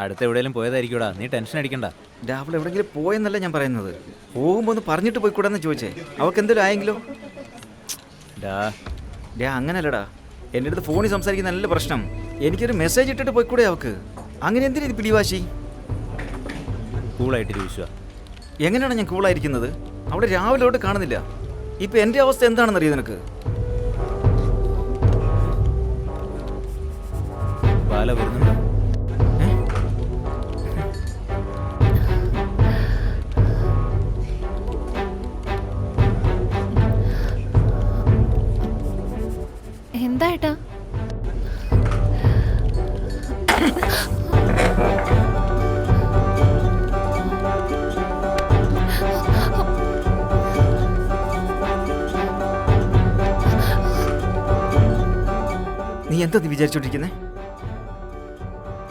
അടുത്ത് എവിടെയെങ്കിലും പോയതായിരിക്കൂടാ, നീ ടെൻഷൻ അടിക്കണ്ട. രാവിലെ എവിടെയെങ്കിലും പോയെന്നല്ല ഞാൻ പറയുന്നത്. പോകുമ്പോൾ ഒന്ന് പറഞ്ഞിട്ട് പോയിക്കൂടാന്ന് ചോദിച്ചേ. അവൾക്ക് എന്തെങ്കിലും ആയെങ്കിലോ? അങ്ങനല്ലടാ, എൻ്റെ അടുത്ത് ഫോണിൽ സംസാരിക്കുന്ന നല്ല പ്രശ്നം. എനിക്കൊരു മെസ്സേജ് ഇട്ടിട്ട് പോയിക്കൂടെ അവൾക്ക്? അങ്ങനെ എന്തിനാ ഇത് പിടിവാശി? കൂളായിട്ട് ചോദിച്ചാ എങ്ങനെയാണ് ഞാൻ കൂളായിരിക്കുന്നത്? അവിടെ രാവിലെ തൊട്ട് കാണുന്നില്ല. ഇപ്പം എൻ്റെ അവസ്ഥ എന്താണെന്ന് അറിയാം നിനക്ക്? ബാല വരുന്നുണ്ടോ? എന്താ? നീ എന്താ നീ വിചാരിച്ചോണ്ടിരിക്കുന്നേ?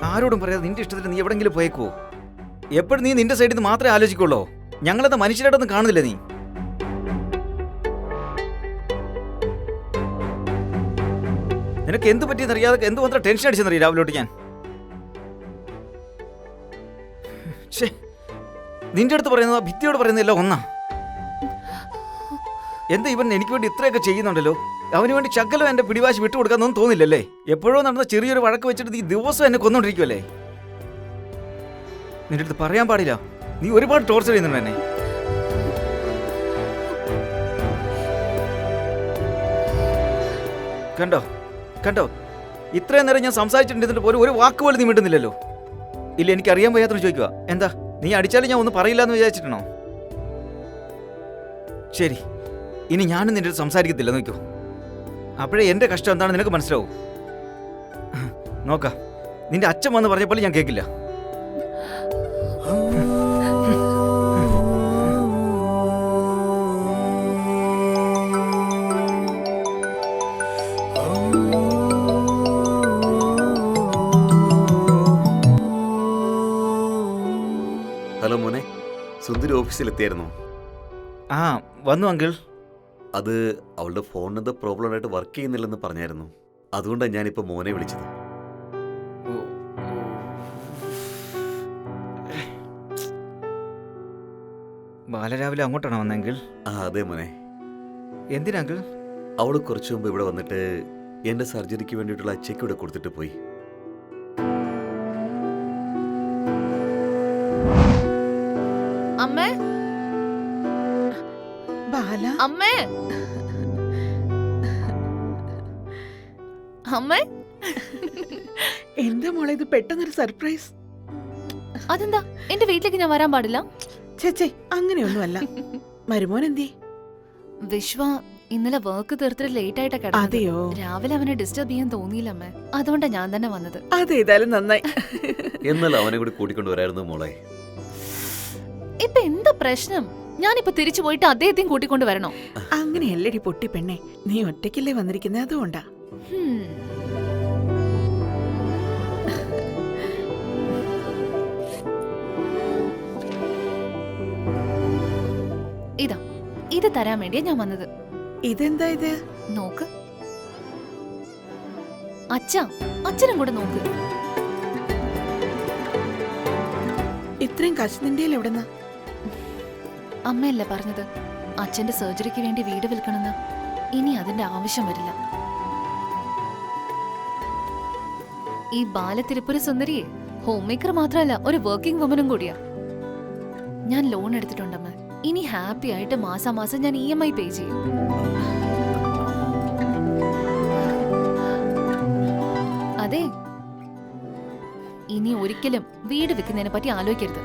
ആരോടും പറയാതെ നിന്റെ ഇഷ്ടത്തിന് നീ എവിടെങ്കിലും പോയേക്കോ? എപ്പോഴും നീ നിന്റെ സൈഡിൽ നിന്ന് മാത്രമേ ആലോചിക്കുള്ളൂ. ഞങ്ങളത് മനുഷ്യരായിട്ടൊന്നും കാണുന്നില്ല. നീ നിനക്ക് എന്ത് പറ്റിയെന്നറിയാതെ എന്തുമാത്രം ടെൻഷൻ അടിച്ചെന്നറിയാം രാവിലോട്ട് ഞാൻ. നിന്റെ അടുത്ത് പറയുന്നത് ഭിത്തിയോട് പറയുന്നതല്ലോ ഒന്നാ. എന്താ ഇവൻ എനിക്ക് വേണ്ടി ഇത്രയൊക്കെ ചെയ്യുന്നുണ്ടല്ലോ, അവന് വേണ്ടി ശകലം എന്റെ പിടിവാശി വിട്ടുകൊടുക്കാന്നൊന്നും തോന്നില്ലല്ലേ? എപ്പോഴോ നടന്ന ചെറിയൊരു വഴക്ക് വെച്ചിട്ട് നീ ദിവസം എന്നെ കൊന്നോണ്ടിരിക്കുമല്ലേ? നിന്റെ അടുത്ത് പറയാൻ പാടില്ല. നീ ഒരുപാട് ടോർച്ചർ ചെയ്യുന്നുണ്ട് എന്നെ. കണ്ടോ കണ്ടോ, ഇത്രയും നേരം ഞാൻ സംസാരിച്ചിട്ടുണ്ടെന്നിട്ട് പോലും ഒരു വാക്ക് പോലും നീ മിണ്ടുന്നില്ലല്ലോ. ഇല്ല, എനിക്കറിയാൻ വയ്യാത്തൊരു ചോദിക്കുക. എന്താ നീ അടിച്ചാലും ഞാൻ ഒന്നും പറയില്ല എന്ന് വിചാരിച്ചിട്ടാണോ? ശരി, ഇനി ഞാനും നിന്റെ അടുത്ത് സംസാരിക്കത്തില്ല, നോക്കൂ. അപ്പോഴേ എൻ്റെ കഷ്ടം എന്താണെന്ന് നിനക്ക് മനസ്സിലാവും. നോക്കാം, നിന്റെ അച്ഛൻ വന്ന് പറഞ്ഞപ്പോൾ ഞാൻ കേൾക്കില്ല. ഹലോ മോനെ, സുന്ദരി ഓഫീസിലെത്തിയായിരുന്നു? ആ വന്നു അങ്കിൾ. അത് അവളുടെ ഫോണിന് പ്രോബ്ലം ആയിട്ട് വർക്ക് ചെയ്യുന്നില്ലെന്ന് പറഞ്ഞായിരുന്നു. അതുകൊണ്ടാണ് ഞാനിപ്പോൾ മോനെ വിളിച്ചത്. ബാലരാവിലെ അങ്ങോട്ടാണോ വന്നെങ്കിൽ? ആ അതെ മോനെ. എന്തിനാ അങ്കിൾ? അവൾ കുറച്ചു മുമ്പ് ഇവിടെ വന്നിട്ട് എൻ്റെ സർജറിക്ക് വേണ്ടിയിട്ടുള്ള ചെക്ക് ഇവിടെ കൊടുത്തിട്ട് പോയി. അമ്മേ, ബാല, അമ്മേ, അമ്മേ. എന്താ മോളെ ഇത് പെട്ടെന്നൊരു സർപ്രൈസ്? അതെന്താ, എന്റെ വീട്ടിലേക്ക് ഞാൻ വരാൻ പാടില്ല? ചേച്ചേ, അങ്ങനെയൊന്നുമല്ല. മരുമോൻ എന്തേ? വിശ്വ ഇന്നലെ വർക്ക് തീർത്തിട്ട് ലേറ്റ് ആയിട്ടാ കിടന്നത്. അതെയോ? രാവിലെ അവനെ ഡിസ്റ്റർബ് ചെയ്യാൻ തോന്നിയില്ല അമ്മേ, അതുകൊണ്ടാ ഞാൻ തന്നെ വന്നത്. അതേതായാലും നന്നായി. എന്നാൽ അവനെ കൂടി കൂട്ടിക്കൊണ്ടുവരായിരുന്നു മോളെ. ഇപ്പൊ എന്താ പ്രശ്നം? ഞാനിപ്പോ തിരിച്ചു പോയിട്ട് അദ്ദേഹത്തെയും കൂട്ടിക്കൊണ്ട് വരണോ? അങ്ങനെയല്ലടി പൊട്ടി പെണ്ണെ, നീ ഒറ്റയ്ക്കല്ലേ വന്നിരിക്കുന്നത്, അതുകൊണ്ടാ. ഇതാ, ഇത് തരാൻ വേണ്ടിയാ ഞാൻ വന്നത്. ഇതെന്താ ഇത്? നോക്ക് അച്ഛാ, അച്ഛനും കൂടെ നോക്ക്. ഇത്രയും കാശ് നിന്റെ എവിടെന്നാ? അമ്മയല്ലേ പറഞ്ഞത് അച്ഛന്റെ സർജറിക്ക് വേണ്ടി വീട് വിൽക്കണമെന്ന്. ഇനി അതിന്റെ ആവശ്യം വരില്ല. ഈ ബാലത്തിരുപ്പുര സുന്ദരിയെ ഹോം മേക്കർ മാത്രമല്ല, ഒരു വർക്കിംഗ് വുമനും കൂടിയാ. ഞാൻ ലോൺ എടുത്തിട്ടുണ്ടമ്മ. ഇനി ഹാപ്പി ആയിട്ട് മാസാമാസം ഞാൻ EMI പേ ചെയ്യും. അതെ, ഇനി ഒരിക്കലും വീട് വെക്കുന്നതിനെ പറ്റി ആലോചിക്കരുത്.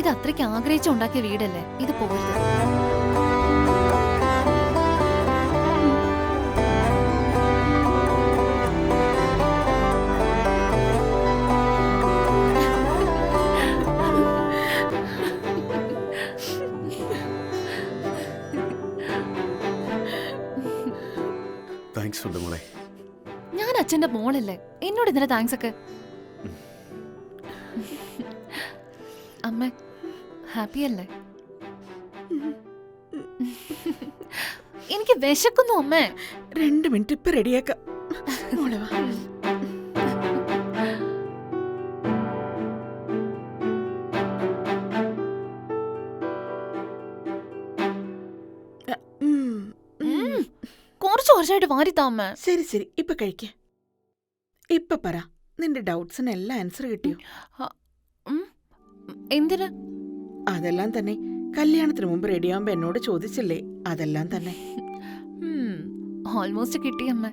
ഇത് അത്രയ്ക്ക് ആഗ്രഹിച്ചുണ്ടാക്കിയ വീടല്ലേ, ഇത് പോരുത്. താങ്ക്സ് ഉണ്ട് മോളെ. ഞാൻ അച്ഛന്റെ മോളല്ലേ, എന്നോട് ഇന്നലെ താങ്ക്സ് ഒക്കെ. അമ്മ ഹാപ്പി അല്ലേ? എനിക്ക് വിശക്കുന്നു അമ്മേ. 2 മിനിറ്റ് ഇപ്പൊ റെഡിയാക്കാം. വർഷമായിട്ട് വാരി താമ്മ. ശരി ശരി ഇപ്പൊ കഴിക്ക. ഇപ്പൊ പറ, നിന്റെ ഡൗട്ട്സിന് എല്ലാം ആൻസർ കിട്ടിയോ? എന്തിന്? അതെല്ലാം തന്നെ കല്യാണത്തിന് മുമ്പ് റെഡിയാവുമ്പോ എന്നോട് ചോദിച്ചില്ലേ, അതെല്ലാം തന്നെ. ഓൾമോസ്റ്റ് കിട്ടിയമ്മ.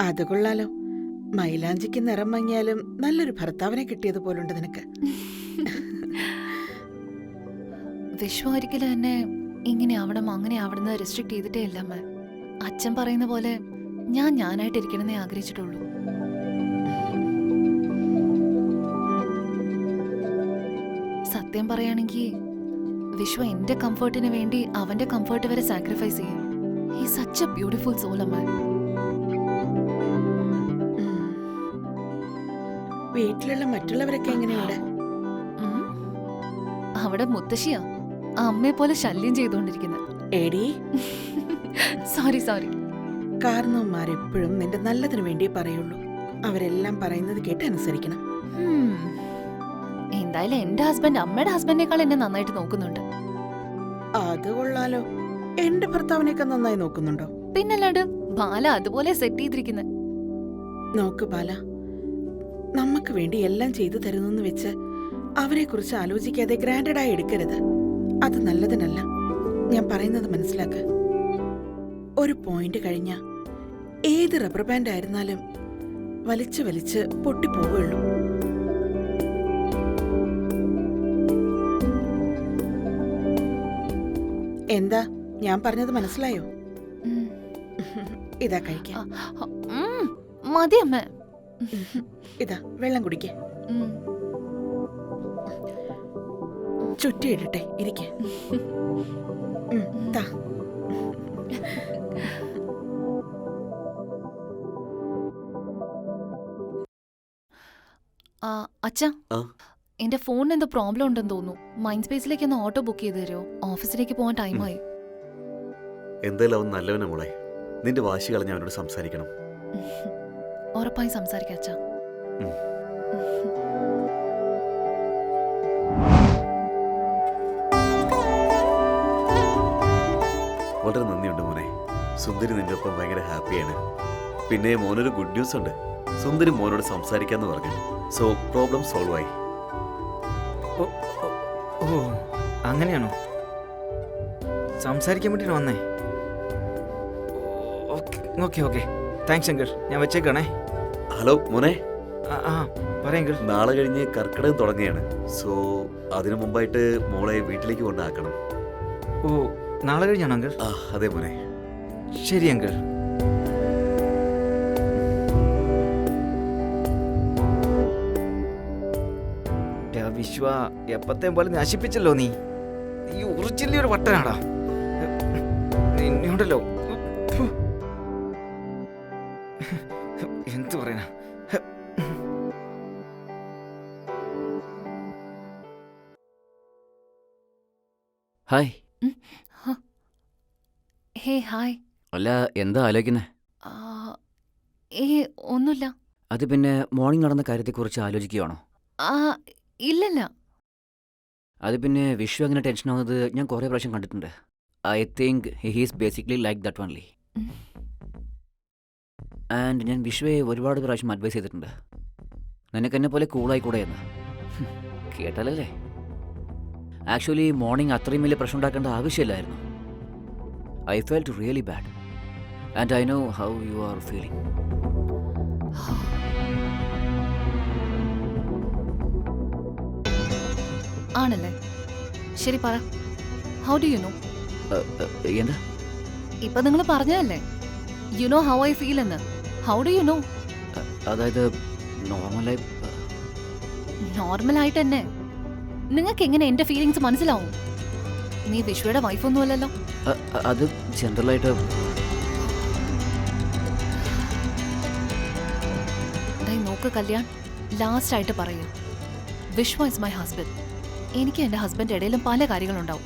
അത് കൊള്ളാലോ. മൈലാഞ്ചിക്ക് നിറം മങ്ങിയാലും നല്ലൊരു ഭർത്താവിനെ കിട്ടിയതുപോലുണ്ട് നിനക്ക്. വിശ്വ ഒരിക്കലും എന്നെ ഇങ്ങനെ ആവണം അങ്ങനെ ആവണമെന്ന് റെസ്ട്രിക്ട് ചെയ്തിട്ടേ ഇല്ല അമ്മ. അച്ഛൻ പറയുന്ന പോലെ ഞാൻ ഞാനായിട്ടിരിക്കണമെന്നേ ആഗ്രഹിച്ചിട്ടുള്ളൂ. സത്യം പറയുകയാണെങ്കിൽ വിശ്വ എന്റെ കംഫർട്ടിന് വേണ്ടി അവന്റെ കംഫർട്ട് വരെ സാക്രിഫൈസ് ചെയ്യും. He such a beautiful soul അമ്മ. വീട്ടിലുള്ള മറ്റുള്ളവരൊക്കെ എങ്ങനെയുണ്ട്? അവിടെ മുത്തശ്ശിയാ ആ അമ്മയെ പോലെ ശല്യം ചെയ്തുകൊണ്ടിരിക്കുന്നത്. എടി സോറി സോറി. കാരണവന്മാരെപ്പോഴും നിന്റെ നല്ലതിനു വേണ്ടിയേ പറയുള്ളൂ. അവരെല്ലാം പറയുന്നത് കേട്ട് അനുസരിക്കണം. എന്തായാലും എന്റെ ഹസ്ബൻഡ് അമ്മയുടെ ഹസ്ബൻഡിനേക്കാൾ എന്നെ നന്നായിട്ട് നോക്കുന്നുണ്ട്. അത് കൊള്ളാലോ. എന്റെ ഭർത്താവിനെയൊക്കെ നന്നായി നോക്കുന്നുണ്ടോ? പിന്നല്ലാണ്ട് ബാല അതുപോലെ സെറ്റ് ചെയ്തിരിക്കുന്നത്. നോക്ക് ബാല, നമുക്ക് വേണ്ടി എല്ലാം ചെയ്തു തരുന്നെന്ന് വെച്ച് അവരെ കുറിച്ച് ആലോചിക്കാതെ ഗ്രാൻഡഡായി എടുക്കരുത്. അത് നല്ലതിനല്ല. ഞാൻ പറയുന്നത് മനസ്സിലാക്ക്. ഒരു പോയിന്റ് കഴിഞ്ഞ ഏത് റബ്ബർ ബാൻഡ് ആയിരുന്നാലും വലിച്ച് വലിച്ച് പൊട്ടിപ്പോവുള്ളൂ. എന്താ ഞാൻ പറഞ്ഞത് മനസ്സിലായോ? ഇതാ കഴിക്കാം. മതി അമ്മ. ഇതാ വെള്ളം കുടിക്കേ. ചുറ്റിയിടട്ടെ, ഇരിക്കെ. അച്ഛാ, എന്റെ ഫോണിന് എന്തോ പ്രോബ്ലം ഉണ്ടെന്ന് തോന്നുന്നു. മൈൻഡ് സ്പേസിലേക്ക് ഒന്ന് ഓട്ടോ ബുക്ക് ചെയ്ത് തരുമോ? ഓഫീസിലേക്ക് പോകാൻ ടൈമായി. എന്തായാലും അവൻ നല്ലവനെ മോളെ. നിന്റെ വാശി കളഞ്ഞ് അവനോട് സംസാരിക്കണം. ഉറപ്പായി സംസാരിക്കാം അച്ഛാ. വളരെ നന്ദിയുണ്ട് മോനെ. സുന്ദരി നിന്റെ ഒപ്പം ഭയങ്കര ഹാപ്പിയാണ്. പിന്നെ മോനൊരു ഗുഡ് ന്യൂസ് ഉണ്ട്. സുന്ദരി മോനോട് സംസാരിക്കാന്ന് പറഞ്ഞു. സോ പ്രോബ്ലം സോൾവ് ആയി. ഓ അങ്ങനെയാണോ? സംസാരിക്കാൻ വേണ്ടിയിട്ട് വന്നേ? Okay okay, thanks uncle. ഞാൻ വെച്ചേക്കാണേ. ഹലോ മോനെ. പറയങ്കിൾ. നാളെ കഴിഞ്ഞ് കർക്കിടകം തുടങ്ങിയാണ്. സോ അതിനു മുമ്പായിട്ട് മോളെ വീട്ടിലേക്ക് കൊണ്ടാക്കണം. ഓ നാളെ കഴിഞ്ഞാണോ അങ്കിൾ? അതെ മോനെ. ശരി അങ്കിൾ. വിശ്വ, എപ്പത്തേം പോലെ നശിപ്പിച്ചല്ലോ നീ. ഈ ഒറിജിനലി ഒരു വട്ടനാടാ. നിന്നോടല്ലോ എന്ത് പറയാനാ. ഹായ്. ഹേ ഹായ്. അല്ല, എന്താ ആലോചിക്കുന്നേ? ഒന്നുമില്ല. അത് പിന്നെ മോർണിംഗ് നടന്ന കാര്യത്തെക്കുറിച്ച് ആലോചിക്കുകയാണോ? ഇല്ലല്ല. അത് പിന്നെ വിഷു അങ്ങനെ ടെൻഷൻ ആവുന്നത് ഞാൻ കുറേ പ്രാവശ്യം കണ്ടിട്ടുണ്ട്. I think he's basically like that only. And ഞാൻ വിഷുവെ ഒരുപാട് പ്രാവശ്യം അഡ്വൈസ് ചെയ്തിട്ടുണ്ട്, നിനക്കെന്നെ പോലെ കൂളായിക്കൂടെ എന്ന്. കേട്ടാലല്ലേ? ആക്ച്വലി മോർണിംഗ് അത്രയും വലിയ പ്രശ്നം ഉണ്ടാക്കേണ്ട ആവശ്യമില്ലായിരുന്നു. I felt really bad and I know how you are feeling. ആണല്ലേ? ശരി പറ, ഹൗ ഡു യു നോ? എന്താ ഇപ്പൊ നിങ്ങൾ പറഞ്ഞതല്ലേ you know how I feel എന്ന്? How do you know? അതായത് നോർമലായിട്ട് തന്നെ നിങ്ങൾക്ക് എങ്ങനെ എന്റെ ഫീലിങ്സ് മനസ്സിലാവും? നീ വിശ്വയുടെ വൈഫൊന്നുമല്ലല്ലോ. അത് ജനറലായിട്ട് നോക്ക് കല്യാൺ, ലാസ്റ്റ് ആയിട്ട് പറയൂ, വിശ്വ ഇസ് മൈ ഹസ്ബൻഡ്. എനിക്ക് എന്റെ ഹസ്ബൻഡ് ഇടയിലും പല കാര്യങ്ങളുണ്ടാവും.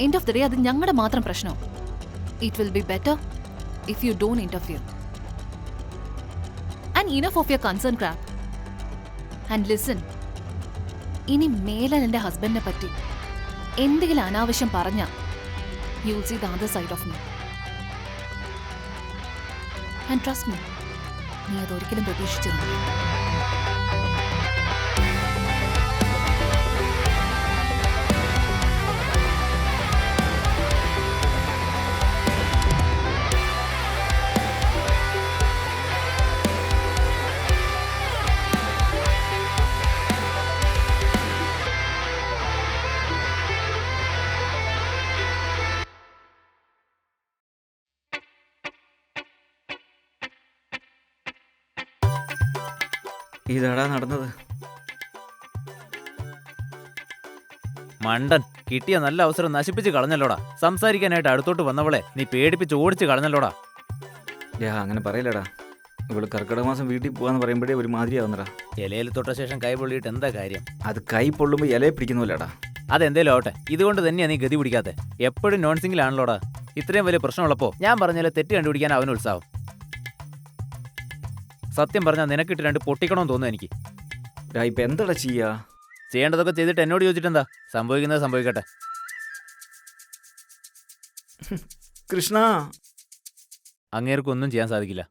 എൻഡ് ഓഫ് ദി ഡേ അത് ഞങ്ങളുടെ മാത്രം പ്രശ്നം. It will be better if you don't interfere. And enough of your concern crap. And listen, ഇനി മേലാൽ എന്റെ ഹസ്ബൻഡിനെ പറ്റി എന്തെങ്കിലും അനാവശ്യം പറഞ്ഞ you will see the other side of me. And trust me, നീ അതൊരിക്കലും പ്രതീക്ഷിച്ചിരുന്നു. ഇതാടാ നടന്നത്. മണ്ടൻ, കിട്ടിയ നല്ല അവസരം നശിപ്പിച്ച് കളഞ്ഞല്ലോടാ. സംസാരിക്കാനായിട്ട് അടുത്തോട്ട് വന്നവളെ നീ പേടിപ്പിച്ച് ഓടിച്ച് കളഞ്ഞല്ലോടാ. അങ്ങനെ പറയില്ലടാ. ഇവള് കർക്കിടക മാസം വീട്ടിൽ പോവാന്ന് പറയുമ്പോഴേ ഒരു മാതിരിയാവുന്നടാ. ഇലയിൽ തൊട്ട ശേഷം കൈ പൊള്ളിയിട്ട് എന്താ കാര്യം? അത് കൈ പൊള്ളുമ്പോൾ ഇലയെ പിടിക്കുന്നില്ലടാ. അതെന്തേലും ആവട്ടെ, ഇതുകൊണ്ട് തന്നെയാ നീ ഗതി പിടിക്കാത്തെ. എപ്പോഴും നോൺ സിംഗിലാണല്ലോടാ. ഇത്രയും വലിയ പ്രശ്നമുള്ളപ്പോ ഞാൻ പറഞ്ഞാലേ തെറ്റ് കണ്ടുപിടിക്കാൻ അവന് ഉത്സാഹം. സത്യം പറഞ്ഞാൽ നിനക്കിട്ട് രണ്ട് പൊട്ടിക്കണമെന്ന് തോന്നുന്നു എനിക്ക്. ഇപ്പൊ എന്താടാ ചെയ്യാ? ചെയ്യേണ്ടതൊക്കെ ചെയ്തിട്ട് എന്നോട് ചോദിച്ചിട്ടെന്താ? സംഭവിക്കുന്നത് സംഭവിക്കട്ടെ. കൃഷ്ണ, അങ്ങേർക്കൊന്നും ചെയ്യാൻ സാധിക്കില്ല.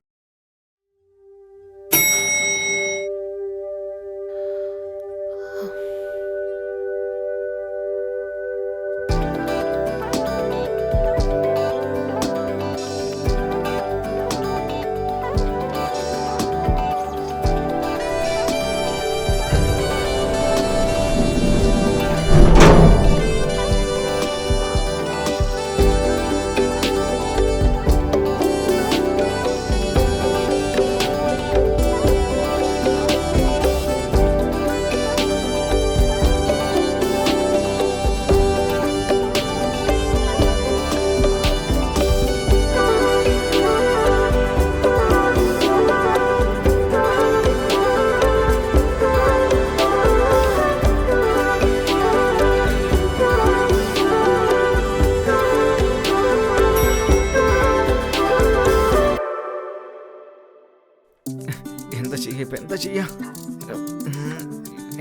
എന്താ ചെയ്യാ?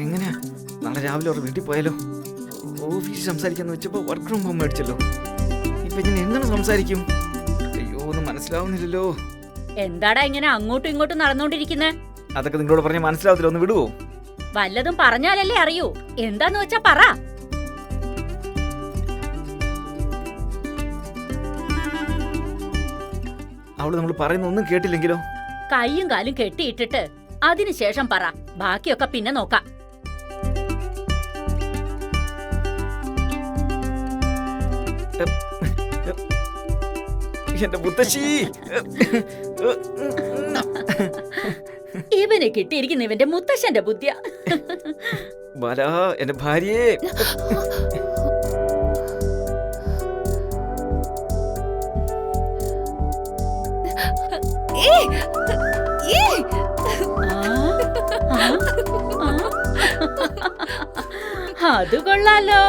എങ്ങനെയാ? നാളെ രാവിലെ അവർ വീട്ടിൽ പോയാലോ? ഓഫീസിൽ സംസാരിക്കാന്ന് വെച്ചപ്പോ വർക്ക് ഫ്രം ഹോം മേടിച്ചല്ലോ. ഇപ്പൊ ഞാൻ എങ്ങനെ സംസാരിക്കും? അയ്യോ, ഒന്നും മനസ്സിലാവുന്നില്ലല്ലോ. എന്താടാ ഇങ്ങനെ അങ്ങോട്ടും ഇങ്ങോട്ടും നടന്നുകൊണ്ടിരിക്കുന്നേ? അതൊക്കെ നിങ്ങളോട് പറഞ്ഞാൽ മനസ്സിലാവത്തില്ല. ഒന്ന് വിടുവോ? വല്ലതും പറഞ്ഞാലല്ലേ അറിയൂ. എന്താന്ന് വെച്ചാ പറ. അവള് നമ്മൾ പറയുന്ന ഒന്നും കേട്ടില്ലെങ്കിലോ? കൈയും കാലും കെട്ടിയിട്ടിട്ട് അതിനുശേഷം പറ. ബാക്കിയൊക്കെ പിന്നെ നോക്കാം. എന്റെ മുത്തശ്ശി, ഇവനെ കിട്ടിയിരിക്കുന്ന ഇവന്റെ മുത്തശ്ശന്റെ ബുദ്ധിയ. ബാല, എന്റെ ഭാര്യയെ. അത് കൊള്ളാലോ.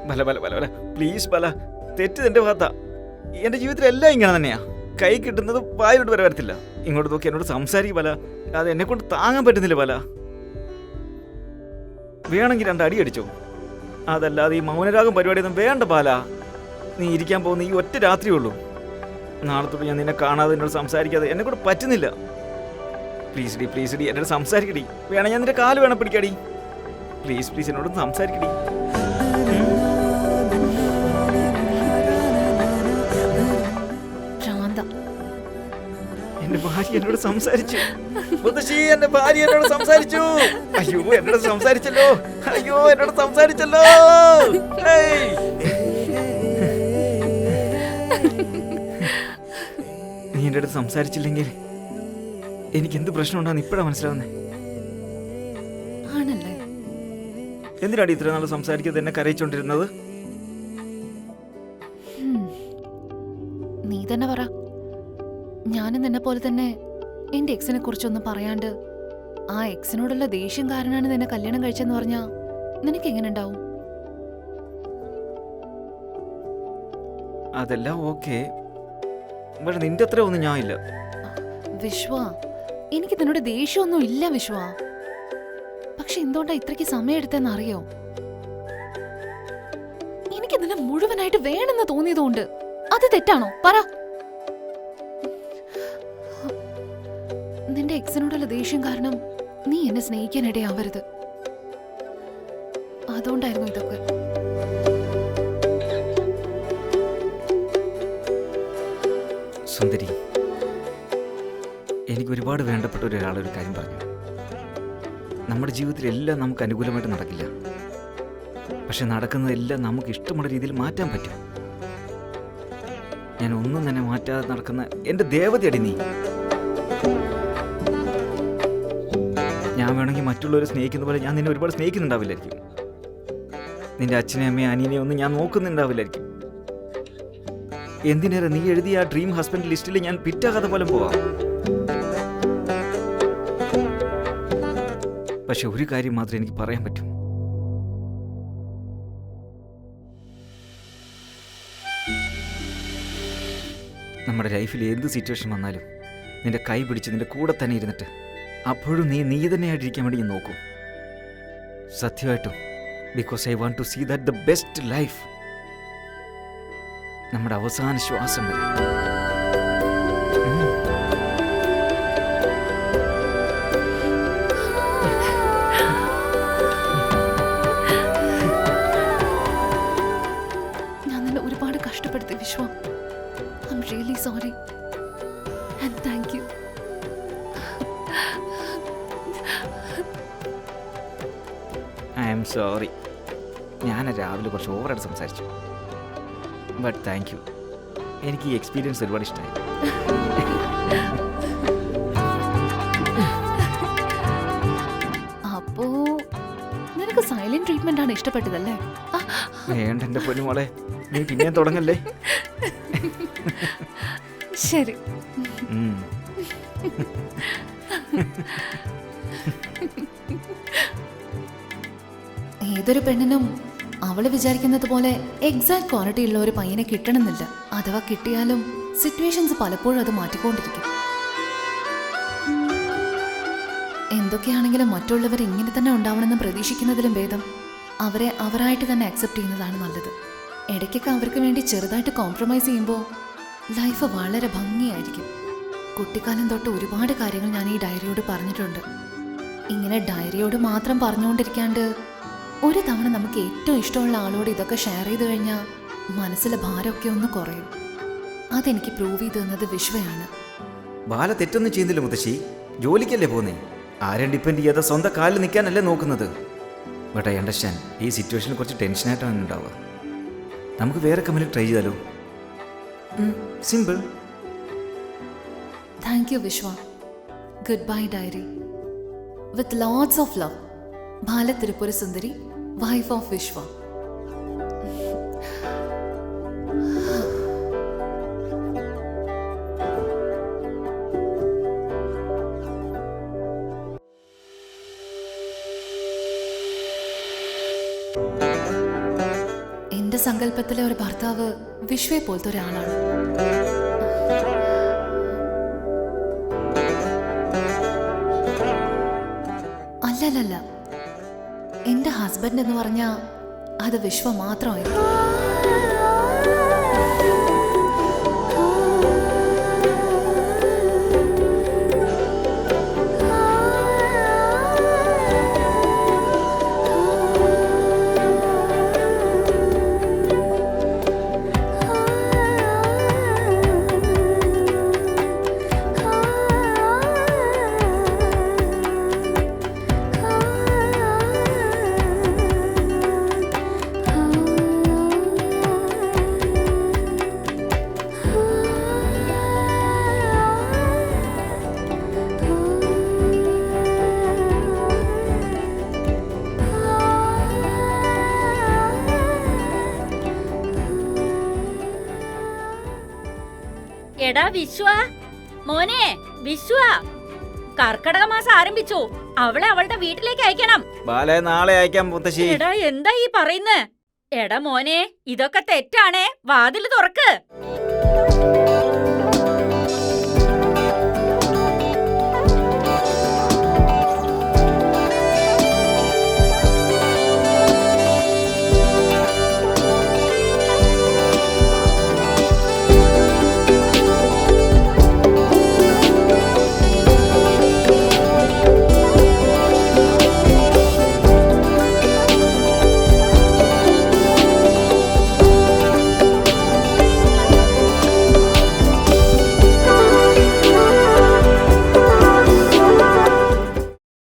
ബല ബല ബല ബല, പ്ലീസ് ബല, തെറ്റ് എന്റെ ഭാഗത്താ. എന്റെ ജീവിതത്തിൽ എല്ലാം ഇങ്ങനെ തന്നെയാ. കൈ കിട്ടുന്നത് വായിലോട്ട് വരെ വരത്തില്ല. ഇങ്ങോട്ട് നോക്കി എന്നോട് സംസാരിക്കും ബല. അത് എന്നെ കൊണ്ട് താങ്ങാൻ പറ്റുന്നില്ല ബല. വേണമെങ്കിൽ 2 അടി അടിച്ചോ. അതല്ലാതെ ഈ മൗനരാഗം പരിപാടിയൊന്നും വേണ്ട ബാല. നീ ഇരിക്കാൻ പോകുന്ന ഈ ഒറ്റ രാത്രിയേ ഉള്ളൂ. നാളത്തോട് ഞാൻ നിന്നെ കാണാതെ എന്നോട് സംസാരിക്കാതെ എന്നെ കൂടെ പറ്റുന്നില്ല. പ്ലീസ് ഡി, പ്ലീസ് ഡി, എന്നോട് സംസാരിക്കടി. വേണം ഞാൻ നിന്റെ കാല് വേണം പിടിക്കടി. പ്ലീസ് പ്ലീസ് എന്നോട് സംസാരിക്കടി. എന്റെ ഭാര്യ എന്നോട് സംസാരിച്ചു. മുത്തശ്ശി, എന്റെ ഭാര്യ എന്നോട് സംസാരിച്ചു. അയ്യോ, എന്നോട് സംസാരിച്ചല്ലോ. അയ്യോ, എന്നോട് സംസാരിച്ചല്ലോ. നീ എന്റെ അടുത്ത് സംസാരിച്ചില്ലെങ്കിൽ എനിക്ക് എന്ത് പ്രശ്നം ഉണ്ടാന്ന് ഇപ്പഴാ മനസ്സിലാവുന്നേ. എന്തിനാടി ഇത്ര നാൾ സംസാരിക്കാതെ എന്നെ കരയിച്ചോണ്ടിരുന്നത്? നീ തന്നെ പറ. ഞാനും നിന്നെ പോലെ തന്നെ എന്റെ എക്സിനെ കുറിച്ചൊന്നും പറയാണ്ട് ആ എക്സിനോടുള്ള ദേഷ്യം കാരണമാണ് നിന്നെ കല്യാണം കഴിച്ചെന്ന് പറഞ്ഞാ നിനക്ക് എങ്ങനെ ഉണ്ടാവും? അതെല്ലാം ഓക്കെ, പക്ഷെ നിന്റെ അത്ര ഒന്നും ഞാൻ ഇല്ല. വിശ്വ, എനിക്ക് നിന്നോട് ദേഷ്യമൊന്നും ഇല്ല വിശ്വ. പക്ഷെ എന്തുകൊണ്ടാ ഇത്രയ്ക്ക് സമയം എടുത്തെന്ന് അറിയോ? എനിക്ക് നിന്നെ മുഴുവനായിട്ട് വേണമെന്ന് തോന്നിയതുകൊണ്ട്. അത് തെറ്റാണോ പറ? നിന്റെ എക്സിനോടുള്ള ദേഷ്യം കാരണം നീ എന്നെ സ്നേഹിക്കാനിടയാവരുത്. അതുകൊണ്ടായിരുന്നു ഇതൊക്കെ. സുന്ദരി, എനിക്ക് ഒരുപാട് വേണ്ടപ്പെട്ട ഒരാളൊരു കാര്യം പറഞ്ഞു. നമ്മുടെ ജീവിതത്തിലെല്ലാം നമുക്ക് അനുകൂലമായിട്ട് നടക്കില്ല, പക്ഷെ നടക്കുന്നതെല്ലാം നമുക്ക് ഇഷ്ടമുള്ള രീതിയിൽ മാറ്റാൻ പറ്റും. ഞാൻ ഒന്നും തന്നെ മാറ്റാതെ നടക്കുന്ന എൻ്റെ ദേവതയടി നീ. ഞാൻ വേണമെങ്കിൽ മറ്റുള്ളവരെ സ്നേഹിക്കുന്ന പോലെ ഞാൻ നിന്നെ ഒരുപാട് സ്നേഹിക്കുന്നുണ്ടാവില്ലായിരിക്കും. നിന്റെ അച്ഛനെ അമ്മയും അനിയനെ ഒന്നും ഞാൻ നോക്കുന്നുണ്ടാവില്ലായിരിക്കും. എന്തിനേറെ നീ എഴുതിയ ആ ഡ്രീം ഹസ്ബൻഡ് ലിസ്റ്റിൽ ഞാൻ പിറ്റാകാതെ പോലെ പോവാം. പക്ഷെ ഒരു കാര്യം മാത്രമേ എനിക്ക് പറയാൻ പറ്റൂ. നമ്മുടെ ലൈഫിൽ എന്ത് സിറ്റുവേഷൻ വന്നാലും നിന്റെ കൈ പിടിച്ച് നിന്റെ കൂടെ തന്നെ ഇരുന്നിട്ട് അപ്പോഴും നീ തന്നെയായിട്ടിരിക്കാൻ വേണ്ടി ഞാൻ നോക്കും. സത്യമായിട്ടും. Because I want to see that the best life. നമ്മുടെ അവസാന ശ്വാസം വരെ. ഞാൻ നിന്നെ ഒരുപാട് കഷ്ടപ്പെടുത്തി Vishwa. I am really sorry and thank you. I am sorry. ഞാൻ രാവിലെ കുറച്ച് ഓവറായിട്ട് സംസാരിച്ചു. But thank you. എനിക്ക് ഈ എക്സ്പീരിയൻസ് ഒരുപാട് ഇഷ്ടമായി. അപ്പോ നിനക്ക് സൈലന്റ് ട്രീറ്റ്മെന്റ് ആണ് ഇഷ്ടപ്പെട്ടതല്ലേ? വേണ്ട എൻ്റെ പൊന്നുമോളെ, നീ പിന്നെയും തുടങ്ങല്ലേ. ശരി. ഉം. ഏതൊരു പെണ്ണിനും അവള് വിചാരിക്കുന്നത് പോലെ എക്സാക്ട് ക്വാളിറ്റി ഉള്ള ഒരു പയ്യനെ കിട്ടണമെന്നില്ല. അഥവാ കിട്ടിയാലും സിറ്റുവേഷൻസ് പലപ്പോഴും അത് മാറ്റിക്കൊണ്ടിരിക്കും. എന്തൊക്കെയാണെങ്കിലും മറ്റുള്ളവർ ഇങ്ങനെ തന്നെ ഉണ്ടാവണമെന്ന് പ്രതീക്ഷിക്കുന്നതിലും ഭേദം അവരെ അവരായിട്ട് തന്നെ അക്സെപ്റ്റ് ചെയ്യുന്നതാണ് നല്ലത്. ഇടയ്ക്കൊക്കെ അവർക്ക് വേണ്ടി ചെറുതായിട്ട് കോംപ്രമൈസ് ചെയ്യുമ്പോൾ ലൈഫ് വളരെ ഭംഗിയായിരിക്കും. കുട്ടിക്കാലം തൊട്ട് ഒരുപാട് കാര്യങ്ങൾ ഞാൻ ഈ ഡയറിയോട് പറഞ്ഞിട്ടുണ്ട്. ഇങ്ങനെ ഡയറിയോട് മാത്രം പറഞ്ഞുകൊണ്ടിരിക്കാണ്ട് ഒരു തവണ നമുക്ക് ഏറ്റവും ഇഷ്ടമുള്ള ആളോട് ഇതൊക്കെ ഷെയർ ചെയ്ത് കഴിഞ്ഞാൽ മനസ്സിലെ ഭാരമൊക്കെ ഒന്ന് കുറയും. അതെനിക്ക് പ്രൂവ് ചെയ്ത് തന്നത് വിശ്വയാണ്. ബാല തെറ്റൊന്നും ചെയ്യുന്നില്ല മുത്തശ്ശി. ജോലിക്കല്ലേ പോന്നേ. ആരും ഡിപ്പെൻഡ് ചെയ്യാതെ സ്വന്തം കാലിൽ നിൽക്കാനല്ലേ നോക്കുന്നത്. But I understand. ഈ സിറ്റുവേഷനിൽ കുറച്ച് ടെൻഷനായിട്ടാണ് ഉണ്ടാവുക. നമുക്ക് വേറെ കമ്പനി ട്രൈ ചെയ്താലോ? Simple. Thank you Vishwa. Goodbye diary. With lots of love, Bala Thirupura Sundari, wife of Vishwa. എന്റെ സങ്കല്പത്തിലെ ഒരു ഭർത്താവ് വിശ്വയെ പോലത്തെ ഒരാളാണ്. അല്ലല്ല, എന്റെ ഹസ്ബൻഡ് എന്ന് പറഞ്ഞാൽ അത് വിശ്വ മാത്രമായിരിക്കും. എടാ വിശ്വ, മോനെ വിശ്വ, കർക്കടക മാസം ആരംഭിച്ചു. അവളെ അവളുടെ വീട്ടിലേക്ക് അയക്കണം. ബാലെ നാളെ അയക്കാം മുത്തശ്ശി. എടാ എന്താ ഈ പറയുന്നേ? എടാ മോനെ, ഇതൊക്കെ തെറ്റാണേ. വാതില് തുറക്ക്.